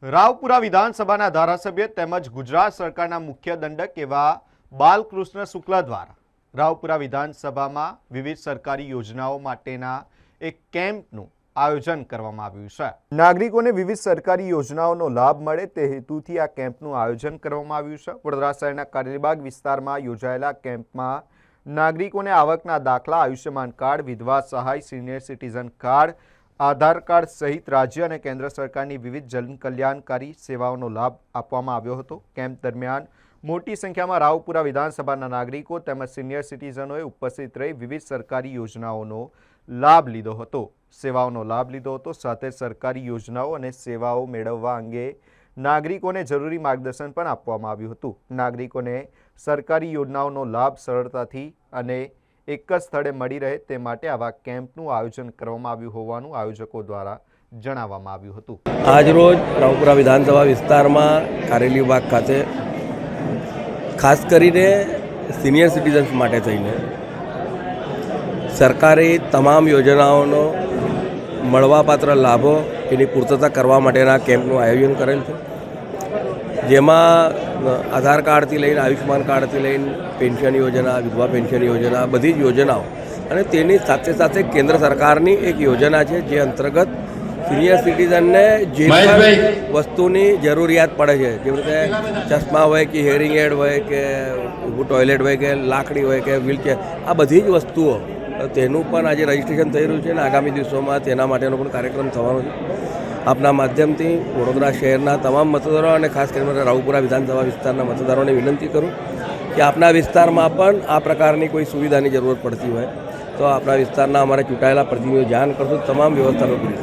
રાવપુરા વિધાનસભાના ધારાસભ્ય તેમજ ગુજરાત સરકારના મુખ્ય દંડક એવા બાલકૃષ્ણ શુક્લ દ્વારા રાવપુરા વિધાનસભામાં વિવિધ સરકારી યોજનાઓ માટેના એક કેમ્પનું આયોજન કરવામાં આવ્યું છે। નાગરિકોને વિવિધ સરકારી યોજનાઓનો લાભ મળે તે હેતુથી આ કેમ્પનું આયોજન કરવામાં આવ્યું છે। વડોદરા શહેરના કારેલીબાગ વિસ્તારમાં યોજાયેલા કેમ્પમાં નાગરિકોને આવકના દાખલા, આયુષ્યમાન કાર્ડ, વિધવા સહાય, સિનિયર સિટીઝન કાર્ડ, આધાર કાર્ડ સહિત રાજ્ય અને કેન્દ્ર સરકારની વિવિધ જનકલ્યાણકારી સેવાઓનો લાભ આપવામાં આવ્યો હતો। કેમ્પ દરમિયાન મોટી સંખ્યામાં રાવપુરા વિધાનસભાના નાગરિકો તેમજ સિનિયર સિટીઝનોએ ઉપસ્થિત રહી વિવિધ સરકારી યોજનાઓનો લાભ લીધો હતો, સેવાઓનો લાભ લીધો હતો। સાથે સરકારી યોજનાઓ અને સેવાઓ મેળવવા અંગે નાગરિકોને જરૂરી માર્ગદર્શન પણ આપવામાં આવ્યું હતું। નાગરિકોને સરકારી યોજનાઓનો લાભ સરળતાથી અને એક જ સ્થળે મળી રહે તે માટે આવા કેમ્પનું આયોજન કરવામાં આવ્યું હોવાનું આયોજકો દ્વારા જણાવવામાં આવ્યું હતું। આજરોજ રાવપુરા વિધાનસભા વિસ્તારમાં કારેલીબાગ ખાતે ખાસ કરીને સિનિયર સિટીઝન્સ માટે થઈને સરકારી તમામ યોજનાઓનો મળવાપાત્ર લાભો એની પૂર્તતા કરવા માટેના કેમ્પનું આયોજન કરેલ છે, જેમાં આધાર કાર્ડથી લઈને આયુષ્યમાન કાર્ડથી લઈને પેન્શન યોજના, વિધવા પેન્શન યોજના, બધી જ યોજનાઓ અને તેની સાથે સાથે કેન્દ્ર સરકારની એક યોજના છે જે અંતર્ગત સિનિયર સિટીઝનને જે પણ વસ્તુની જરૂરિયાત પડે છે, જેવી રીતે ચશ્મા હોય કે હિયરિંગ એડ હોય કે ટોયલેટ હોય કે લાકડી હોય કે વ્હીલચેર, આ બધી જ વસ્તુઓ તેનું પણ આજે રજિસ્ટ્રેશન થઈ રહ્યું છે અને આગામી દિવસોમાં તેના માટેનો પણ કાર્યક્રમ થવાનો છે। આપના માધ્યમથી વડોદરા શહેરના તમામ મતદારો અને ખાસ કરીને રાવપુરા વિધાનસભા વિસ્તારના મતદારોને વિનંતી કરું કે આપના વિસ્તારમાં પણ આ પ્રકારની કોઈ સુવિધાની જરૂરત પડતી હોય તો આપણા વિસ્તારના અમારા ચૂંટાયેલા પ્રતિનિધિઓ જાણ કરશું, તમામ વ્યવસ્થાઓ પૂરી